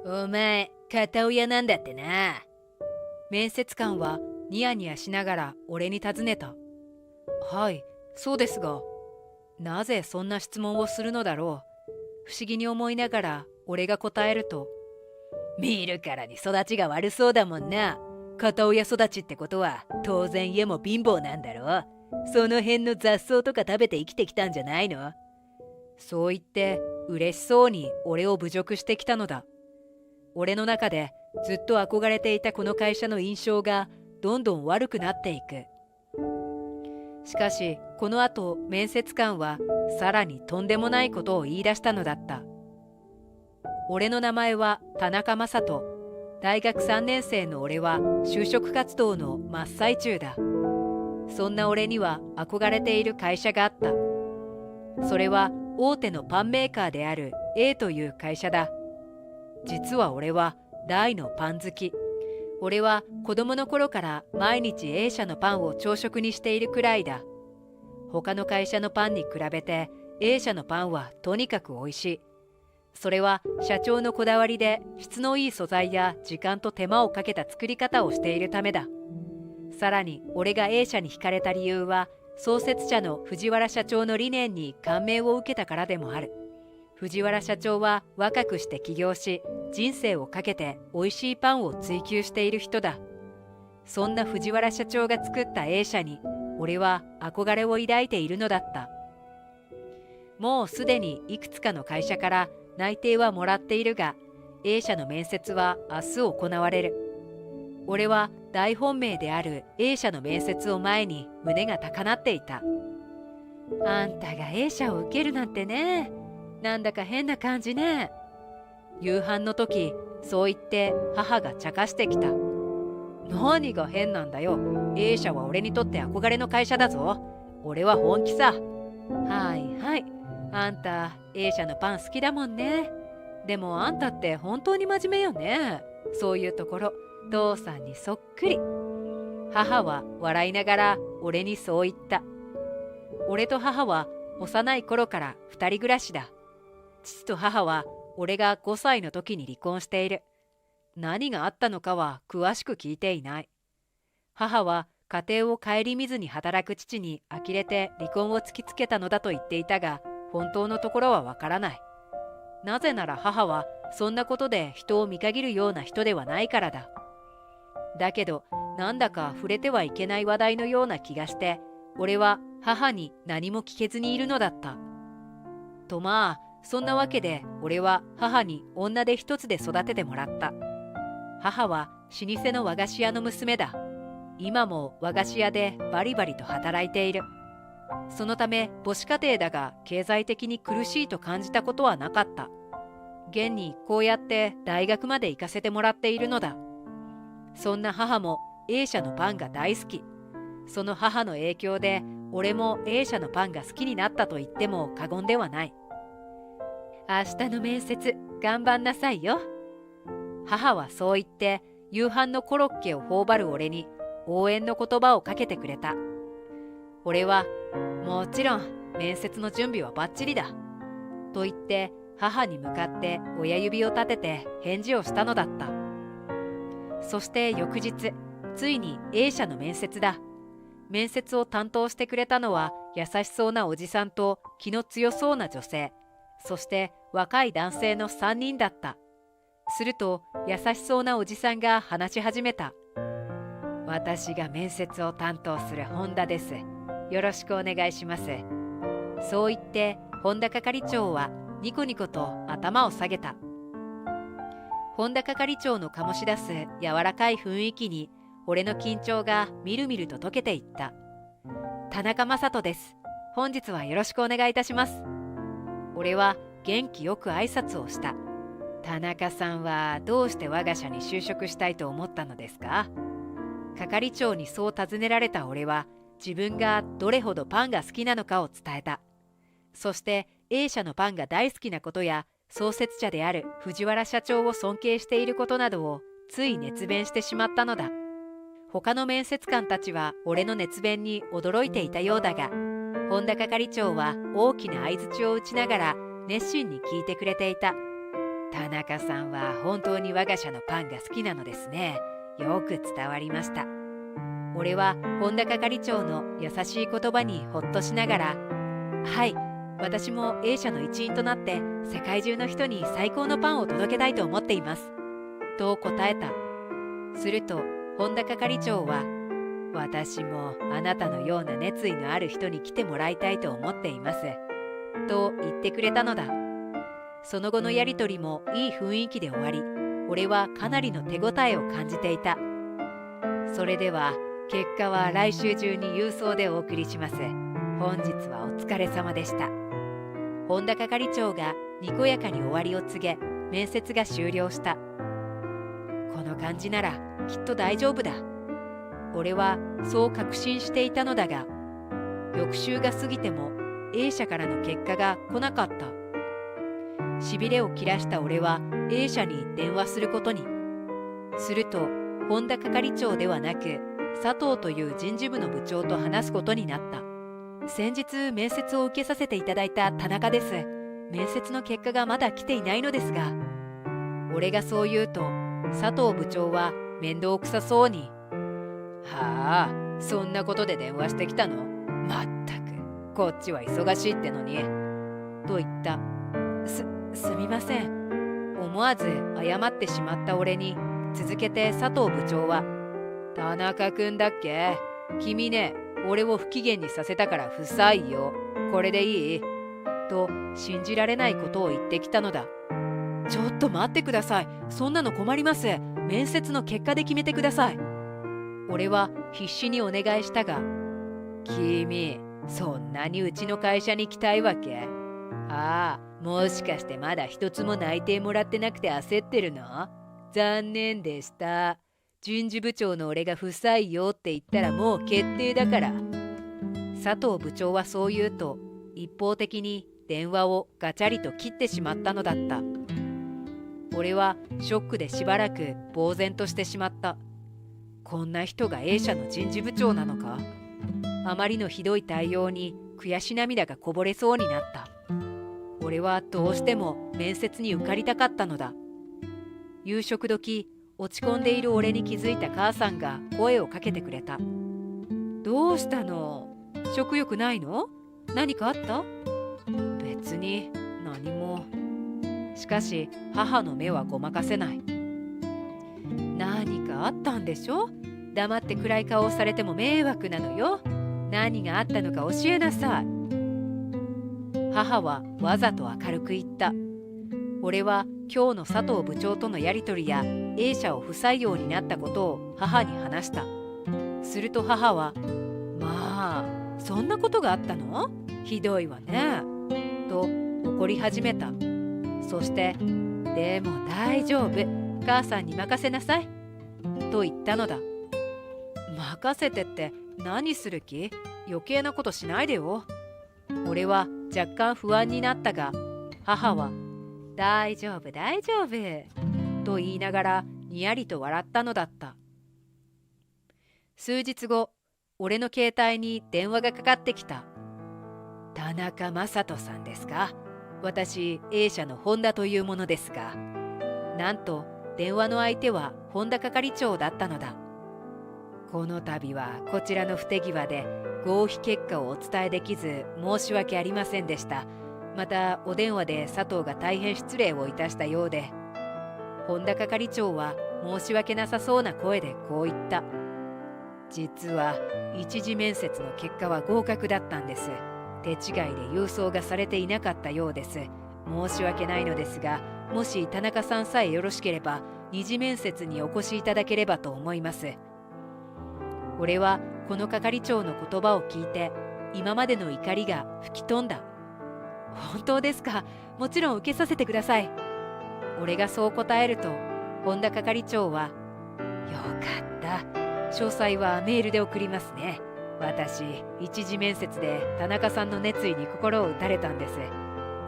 お前、片親なんだってな。面接官はニヤニヤしながら俺に尋ねた。はい、そうですが、なぜそんな質問をするのだろう。不思議に思いながら俺が答えると、見るからに育ちが悪そうだもんな。片親育ちってことは当然家も貧乏なんだろう。その辺の雑草とか食べて生きてきたんじゃないの？そう言って嬉しそうに俺を侮辱してきたのだ。俺の中でずっと憧れていたこの会社の印象がどんどん悪くなっていく。しかしこの後面接官はさらにとんでもないことを言い出したのだった。俺の名前は田中正人。大学3年生の俺は就職活動の真っ最中だ。そんな俺には憧れている会社があった。それは大手のパンメーカーである A という会社だ。実は俺は大のパン好き。俺は子供の頃から毎日 A 社のパンを朝食にしているくらいだ。他の会社のパンに比べて A 社のパンはとにかく美味しい。それは社長のこだわりで質のいい素材や時間と手間をかけた作り方をしているためだ。さらに俺が A 社に惹かれた理由は創設者の藤原社長の理念に感銘を受けたからでもある。藤原社長は若くして起業し、人生をかけて美味しいパンを追求している人だ。そんな藤原社長が作った A 社に俺は憧れを抱いているのだった。もうすでにいくつかの会社から内定はもらっているが、 A 社の面接は明日行われる。俺は大本命である A 社の面接を前に胸が高鳴っていた。あんたが A 社を受けるなんてね、なんだか変な感じね。夕飯の時、そう言って母が茶化してきた。何が変なんだよ。 A 社は俺にとって憧れの会社だぞ。俺は本気さ。はいはい、あんた A 社のパン好きだもんね。でもあんたって本当に真面目よね。そういうところ父さんにそっくり。母は笑いながら俺にそう言った。俺と母は幼い頃から二人暮らしだ。父と母は俺が5歳の時に離婚している。何があったのかは詳しく聞いていない。母は家庭を顧みずに働く父に呆れて離婚を突きつけたのだと言っていたが、本当のところはわからない。なぜなら母はそんなことで人を見限るような人ではないからだ。だけどなんだか触れてはいけない話題のような気がして、俺は母に何も聞けずにいるのだった。とまあそんなわけで俺は母に女手一つで育ててもらった。母は老舗の和菓子屋の娘だ。今も和菓子屋でバリバリと働いている。そのため母子家庭だが経済的に苦しいと感じたことはなかった。現にこうやって大学まで行かせてもらっているのだ。そんな母も A 社のパンが大好き。その母の影響で俺も A 社のパンが好きになったと言っても過言ではない。明日の面接頑張んなさいよ。母はそう言って夕飯のコロッケを頬張る俺に応援の言葉をかけてくれた。俺はもちろん面接の準備はバッチリだと言って母に向かって親指を立てて返事をしたのだった。そして翌日、ついに A 社の面接だ。面接を担当してくれたのは優しそうなおじさんと気の強そうな女性、そして若い男性の3人だった。すると優しそうなおじさんが話し始めた。私が面接を担当する本田です。よろしくお願いします。そう言って本田係長はニコニコと頭を下げた。本田係長の醸し出す柔らかい雰囲気に俺の緊張がみるみると溶けていった。田中正人です。本日はよろしくお願いいたします。俺は元気よく挨拶をした。田中さんはどうして我が社に就職したいと思ったのですか？係長にそう尋ねられた俺は自分がどれほどパンが好きなのかを伝えた。そして A 社のパンが大好きなことや創設者である藤原社長を尊敬していることなどをつい熱弁してしまったのだ。他の面接官たちは俺の熱弁に驚いていたようだが、本田係長は大きな相槌を打ちながら熱心に聞いてくれていた。田中さんは本当に我が社のパンが好きなのですね。よく伝わりました。俺は本田係長の優しい言葉にほっとしながら、はい、私も A 社の一員となって世界中の人に最高のパンを届けたいと思っています。と答えた。すると本田係長は、私もあなたのような熱意のある人に来てもらいたいと思っています。と言ってくれたのだ。その後のやりとりもいい雰囲気で終わり、俺はかなりの手応えを感じていた。それでは結果は来週中に郵送でお送りします。本日はお疲れ様でした。本田係長がにこやかに終わりを告げ、面接が終了した。この感じならきっと大丈夫だ。俺はそう確信していたのだが、翌週が過ぎても A 社からの結果が来なかった。しびれを切らした俺は A 社に電話することに。すると本田係長ではなく佐藤という人事部の部長と話すことになった。先日面接を受けさせていただいた田中です。面接の結果がまだ来ていないのですが。俺がそう言うと佐藤部長は面倒くさそうに、はあ、そんなことで電話してきたの？まったく、こっちは忙しいってのに。と言った。すみません。思わず謝ってしまった俺に続けて佐藤部長は、田中くんだっけ？君ね、俺を不機嫌にさせたから不採用。これでいい？と信じられないことを言ってきたのだ。ちょっと待ってください。そんなの困ります。面接の結果で決めてください。俺は必死にお願いしたが、君、そんなにうちの会社に来たいわけ？ああ、もしかしてまだ一つも内定もらってなくて焦ってるの？残念でした。人事部長の俺が不採用って言ったらもう決定だから。佐藤部長はそう言うと、一方的に電話をガチャリと切ってしまったのだった。俺はショックでしばらく呆然としてしまった。こんな人が A 社の人事部長なのか。あまりのひどい対応に悔し涙がこぼれそうになった。俺はどうしても面接に受かりたかったのだ。夕食時、落ち込んでいる俺に気づいた母さんが声をかけてくれた。どうしたの？食欲ないの？何かあった？別に何も。しかし母の目はごまかせない。何かあったんでしょ？黙って暗い顔をされても迷惑なのよ。何があったのか教えなさい。母はわざと明るく言った。俺は今日の佐藤部長とのやりとりや A 社を不採用になったことを母に話した。すると母は、まあ、そんなことがあったの？ひどいわね。と怒り始めた。そして、でも大丈夫。母さんに任せなさい。と言ったのだ。任せてって何する気？余計なことしないでよ。俺は若干不安になったが、母は大丈夫大丈夫と言いながらにやりと笑ったのだった。数日後、俺の携帯に電話がかかってきた。田中正人さんですか？私 A 社の本田というものですが。なんと電話の相手は本田係長だったのだ。この度はこちらの不手際で合否結果をお伝えできず申し訳ありませんでした。またお電話で佐藤が大変失礼をいたしたようで。本田係長は申し訳なさそうな声でこう言った。実は一次面接の結果は合格だったんです。手違いで郵送がされていなかったようです。申し訳ないのですが、もし田中さんさえよろしければ二次面接にお越しいただければと思います。俺はこの係長の言葉を聞いて今までの怒りが吹き飛んだ。本当ですか？もちろん受けさせてください。俺がそう答えると本田係長は、よかった。詳細はメールで送りますね。私、一次面接で田中さんの熱意に心を打たれたんです。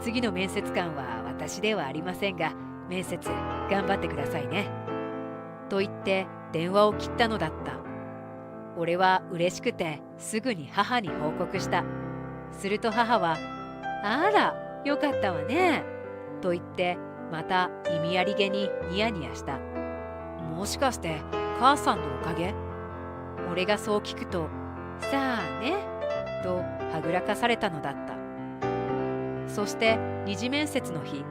次の面接官は私ではありませんが、面接頑張ってくださいね。と言って電話を切ったのだった。俺は嬉しくてすぐに母に報告した。すると母は、あら、よかったわね。と言ってまた意味ありげにニヤニヤした。もしかして母さんのおかげ？俺がそう聞くと、さあね、とはぐらかされたのだった。そして二次面接の日、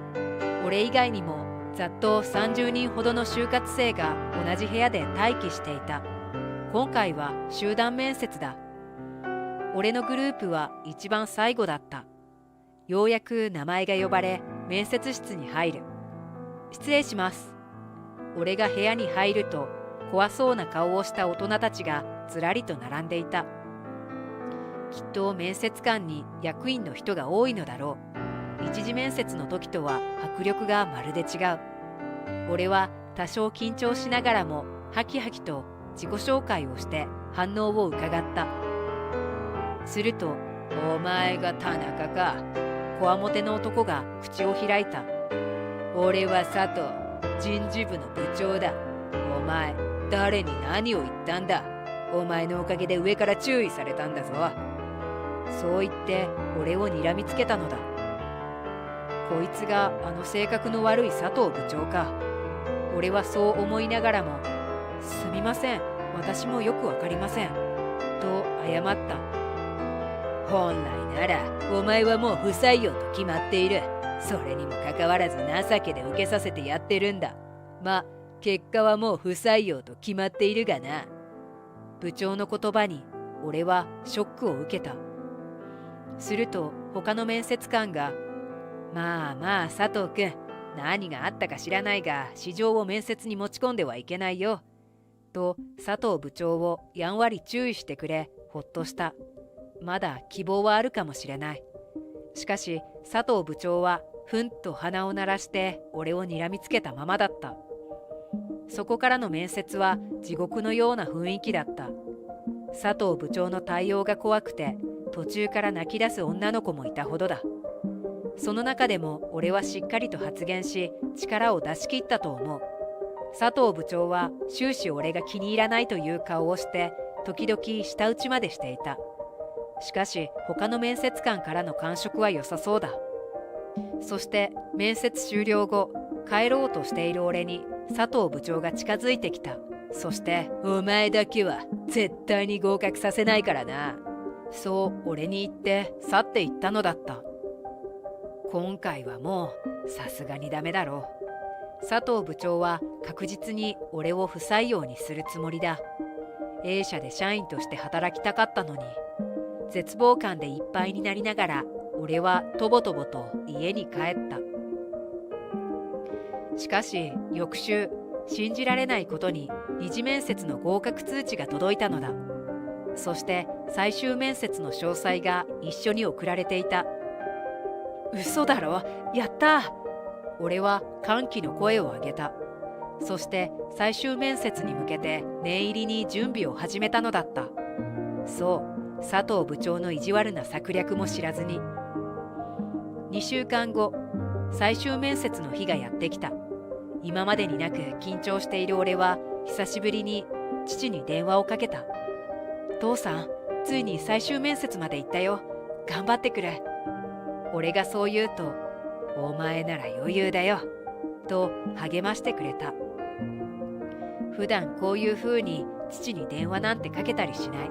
俺以外にもざっと30人ほどの就活生が同じ部屋で待機していた。今回は集団面接だ。俺のグループは一番最後だった。ようやく名前が呼ばれ、面接室に入る。失礼します。俺が部屋に入ると、怖そうな顔をした大人たちがずらりと並んでいた。きっと面接官に役員の人が多いのだろう。一次面接の時とは迫力がまるで違う。俺は多少緊張しながらもハキハキと自己紹介をして反応を伺った。すると、お前が田中か。こわもての男が口を開いた。俺は佐藤、人事部の部長だ。お前、誰に何を言ったんだ。お前のおかげで上から注意されたんだぞ。そう言って俺を睨みつけたのだ。こいつがあの性格の悪い佐藤部長か。俺はそう思いながらも、すみません、私もよくわかりません、と謝った。本来ならお前はもう不採用と決まっている。それにもかかわらず情けで受けさせてやってるんだ。ま、結果はもう不採用と決まっているがな。部長の言葉に俺はショックを受けた。すると他の面接官が、まあまあ佐藤君、何があったか知らないが市場を面接に持ち込んではいけないよ、と佐藤部長をやんわり注意してくれ、ほっとした。まだ希望はあるかもしれない。しかし佐藤部長はふんと鼻を鳴らして俺を睨みつけたままだった。そこからの面接は地獄のような雰囲気だった。佐藤部長の対応が怖くて途中から泣き出す女の子もいたほどだ。その中でも俺はしっかりと発言し力を出し切ったと思う。佐藤部長は終始俺が気に入らないという顔をして時々舌打ちまでしていた。しかし他の面接官からの感触は良さそうだ。そして面接終了後、帰ろうとしている俺に佐藤部長が近づいてきた。そしてお前だけは絶対に合格させないからな、そう俺に言って去っていったのだった。今回はもうさすがにダメだろう。佐藤部長は確実に俺を不採用にするつもりだ。A 社で社員として働きたかったのに。絶望感でいっぱいになりながら俺はとぼとぼと家に帰った。しかし翌週、信じられないことに二次面接の合格通知が届いたのだ。そして最終面接の詳細が一緒に送られていた。嘘だろ、やった！俺は歓喜の声を上げた。そして最終面接に向けて念入りに準備を始めたのだった。そう、佐藤部長の意地悪な策略も知らずに。2週間後、最終面接の日がやってきた。今までになく緊張している俺は久しぶりに父に電話をかけた。父さん、ついに最終面接まで行ったよ。頑張ってくれ。俺がそう言うと、お前なら余裕だよ、と励ましてくれた。普段こういう風に父に電話なんてかけたりしない。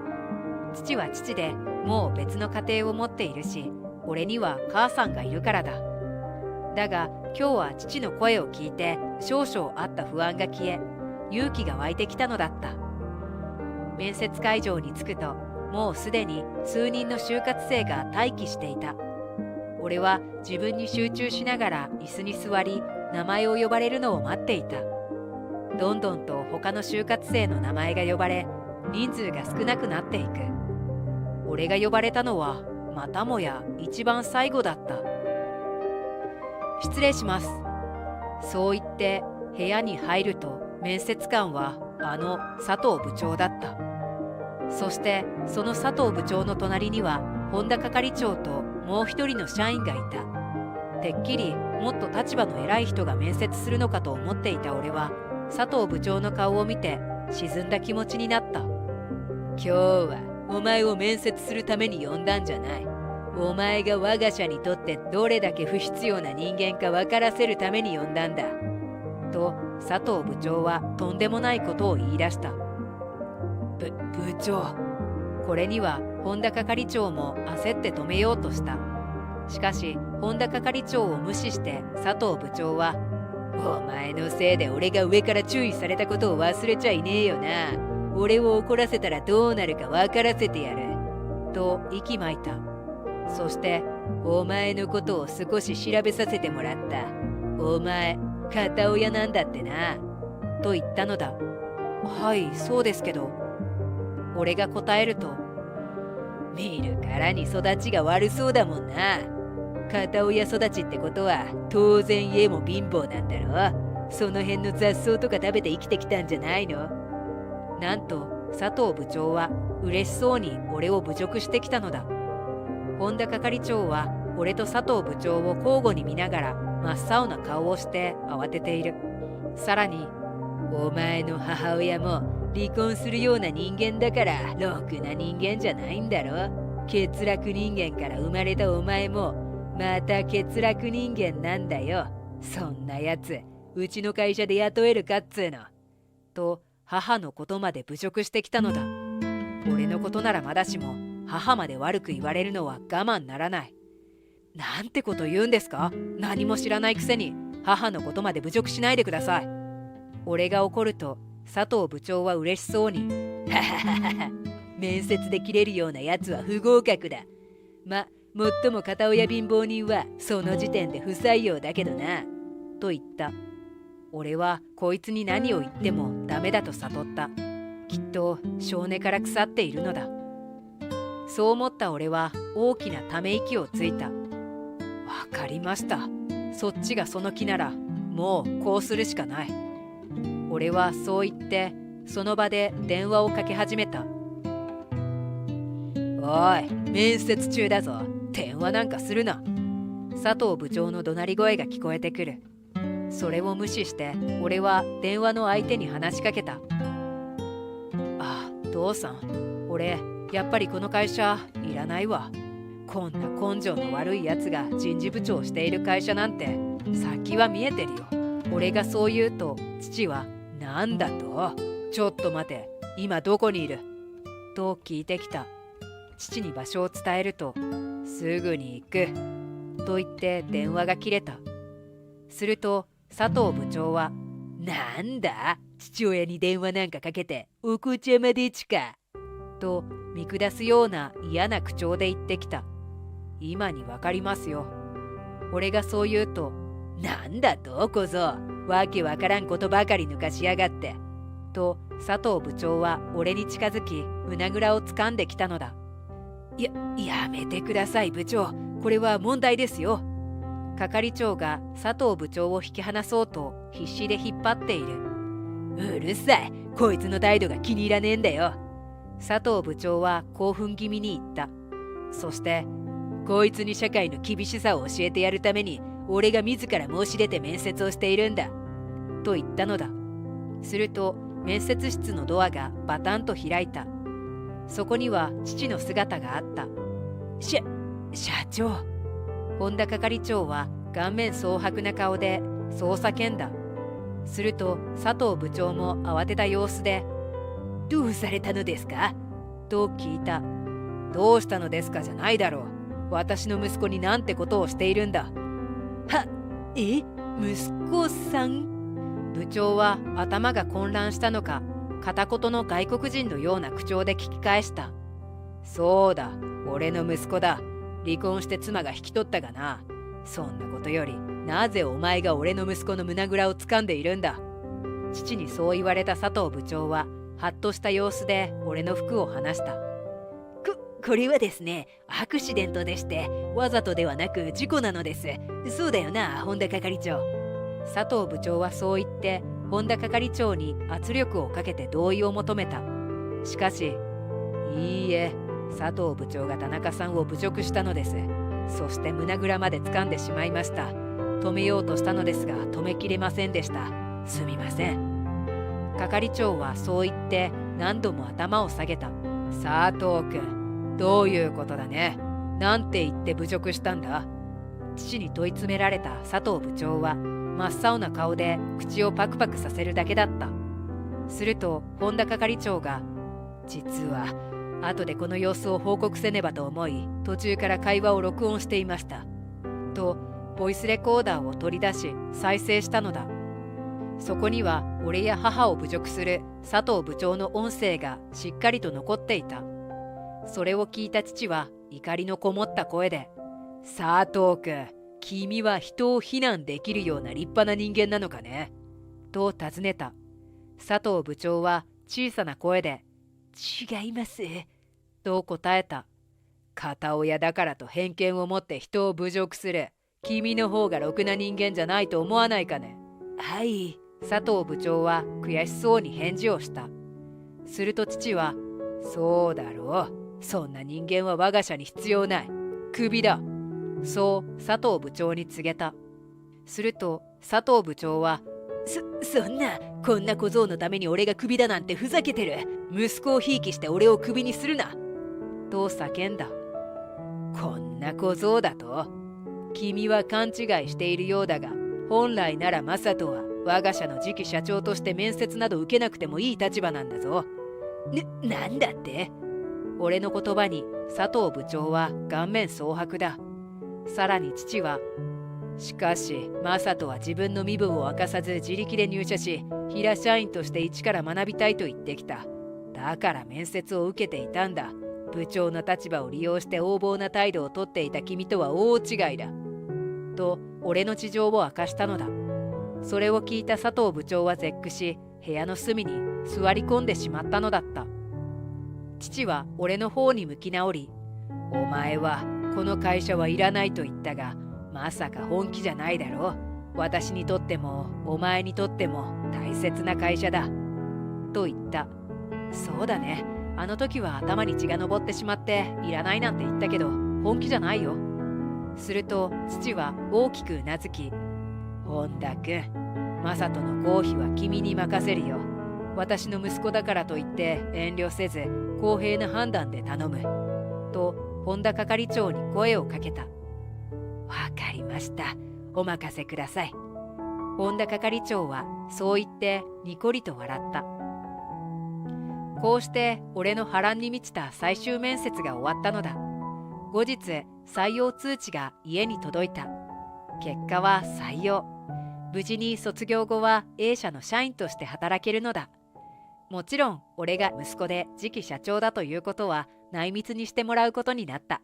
父は父でもう別の家庭を持っているし、俺には母さんがいるからだ。だが今日は父の声を聞いて少々あった不安が消え、勇気が湧いてきたのだった。面接会場に着くと、もうすでに数人の就活生が待機していた。俺は自分に集中しながら椅子に座り、名前を呼ばれるのを待っていた。どんどんと他の就活生の名前が呼ばれ、人数が少なくなっていく。俺が呼ばれたのはまたもや一番最後だった。失礼します。そう言って部屋に入ると、面接官はあの佐藤部長だった。そしてその佐藤部長の隣には本田係長ともう一人の社員がいた。てっきりもっと立場の偉い人が面接するのかと思っていた俺は、佐藤部長の顔を見て沈んだ気持ちになった。今日はお前を面接するために呼んだんじゃない。お前が我が社にとってどれだけ不必要な人間か分からせるために呼んだんだ。と佐藤部長はとんでもないことを言い出した。部長。これには本田係長も焦って止めようとした。しかし本田係長を無視して佐藤部長は、お前のせいで俺が上から注意されたことを忘れちゃいねえよな。俺を怒らせたらどうなるか分からせてやる。と息巻いた。そしてお前のことを少し調べさせてもらった。お前片親なんだってな。と言ったのだ。はい、そうですけど。俺が答えると、見るからに育ちが悪そうだもんな。片親育ちってことは当然家も貧乏なんだろ。その辺の雑草とか食べて生きてきたんじゃないの。なんと佐藤部長は嬉しそうに俺を侮辱してきたのだ。本田係長は俺と佐藤部長を交互に見ながら真っ青な顔をして慌てている。さらに、お前の母親も離婚するような人間だからろくな人間じゃないんだろ。欠落人間から生まれたお前もまた欠落人間なんだよ。そんなやつうちの会社で雇えるかっつーの。と母のことまで侮辱してきたのだ。俺のことならまだしも母まで悪く言われるのは我慢ならない。なんてこと言うんですか。何も知らないくせに母のことまで侮辱しないでください。俺が怒ると佐藤部長は嬉しそうに、はははは、面接で切れるようなやつは不合格だ。最も片親貧乏人はその時点で不採用だけどな。と言った。俺はこいつに何を言ってもダメだと悟った。きっと性根から腐っているのだ。そう思った俺は大きなため息をついた。わかりました。そっちがその気ならもうこうするしかない。俺はそう言ってその場で電話をかけ始めた。おい、面接中だぞ。電話なんかするな。佐藤部長の怒鳴り声が聞こえてくる。それを無視して俺は電話の相手に話しかけた。父さん、俺やっぱりこの会社いらないわ。こんな根性の悪いやつが人事部長をしている会社なんて先は見えてるよ。俺がそう言うと父は、なんだと。ちょっと待て、今どこにいると聞いてきた。父に場所を伝えると、すぐに行くと言って電話が切れた。すると佐藤部長は、なんだ、父親に電話なんかかけてお子ちゃまでちかと見下すような嫌な口調で言ってきた。今にわかりますよ。俺がそう言うと、なんだと小僧、わけわからんことばかり抜かしやがってと佐藤部長は俺に近づき胸ぐらを掴んできたのだ。やめてください部長、これは問題ですよ。係長が佐藤部長を引き離そうと必死で引っ張っている。うるさい、こいつの態度が気に入らねえんだよ。佐藤部長は興奮気味に言った。そして、こいつに社会の厳しさを教えてやるために俺が自ら申し出て面接をしているんだと言ったのだ。すると面接室のドアがバタンと開いた。そこには父の姿があった。社長。本田係長は顔面蒼白な顔でそう叫んだ。すると佐藤部長も慌てた様子で、どうされたのですかと聞いた。どうしたのですかじゃないだろう。私の息子になんてことをしているんだ。息子さん。部長は頭が混乱したのか、片言の外国人のような口調で聞き返した。そうだ、俺の息子だ。離婚して妻が引き取ったがな。そんなことより、なぜお前が俺の息子の胸ぐらを掴んでいるんだ。父にそう言われた佐藤部長はハッとした様子で俺の服を離した。これはですね、アクシデントでして、わざとではなく事故なのです。そうだよな、本田係長。佐藤部長はそう言って本田係長に圧力をかけて同意を求めた。しかし、いいえ、佐藤部長が田中さんを侮辱したのです。そして胸ぐらまで掴んでしまいました。止めようとしたのですが止めきれませんでした。すみません。係長はそう言って何度も頭を下げた。佐藤君、どういうことだね。なんて言って侮辱したんだ？父に問い詰められた佐藤部長は真っ青な顔で口をパクパクさせるだけだった。すると本田係長が、実は後でこの様子を報告せねばと思い途中から会話を録音していましたとボイスレコーダーを取り出し再生したのだ。そこには俺や母を侮辱する佐藤部長の音声がしっかりと残っていた。それを聞いた父は怒りのこもった声で、佐藤君、君は人を非難できるような立派な人間なのかねと尋ねた。佐藤部長は小さな声で、違いますと答えた。片親だからと偏見を持って人を侮辱する君の方がろくな人間じゃないと思わないかね。はい、佐藤部長は悔しそうに返事をした。すると父は、そうだろう、そんな人間は我が社に必要ない、クビだ、そう佐藤部長に告げた。すると佐藤部長は、そんな、こんな小僧のために俺がクビだなんてふざけてる、息子をひいきして俺をクビにするなと叫んだ。こんな小僧だと？君は勘違いしているようだが、本来なら正人は我が社の次期社長として面接など受けなくてもいい立場なんだぞ。なんだって？俺の言葉に佐藤部長は顔面蒼白だ。さらに父は、しかし正人は自分の身分を明かさず自力で入社し、平社員として一から学びたいと言ってきた。だから面接を受けていたんだ。部長の立場を利用して横暴な態度をとっていた君とは大違いだと俺の事情を明かしたのだ。それを聞いた佐藤部長は絶句し、部屋の隅に座り込んでしまったのだった。父は俺の方に向き直り、お前はこの会社はいらないと言ったが、まさか本気じゃないだろう。私にとってもお前にとっても大切な会社だと言った。そうだね、あの時は頭に血が上ってしまっていらないなんて言ったけど本気じゃないよ。すると父は大きくうなずき、本田君、正人の合否は君に任せるよ。私の息子だからといって遠慮せず公平な判断で頼むと本田係長に声をかけた。わかりました、お任せください。本田係長はそう言ってにこりと笑った。こうして俺の波乱に満ちた最終面接が終わったのだ。後日採用通知が家に届いた。結果は採用。無事に卒業後は A 社の社員として働けるのだ。もちろん俺が息子で次期社長だということは内密にしてもらうことになった。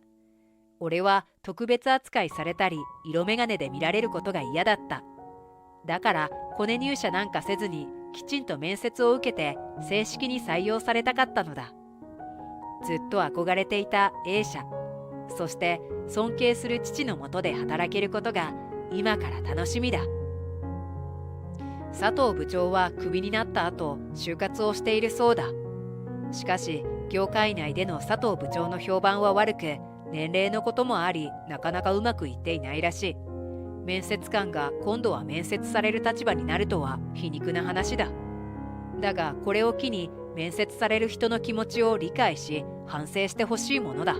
俺は特別扱いされたり色眼鏡で見られることが嫌だった。だからコネ入社なんかせずにきちんと面接を受けて正式に採用されたかったのだ。ずっと憧れていた A 社、そして尊敬する父のもとで働けることが今から楽しみだ。佐藤部長はクビになった後就活をしているそうだ。しかし業界内での佐藤部長の評判は悪く、年齢のこともありなかなかうまくいっていないらしい。面接官が今度は面接される立場になるとは皮肉な話だ。だがこれを機に面接される人の気持ちを理解し反省してほしいものだ。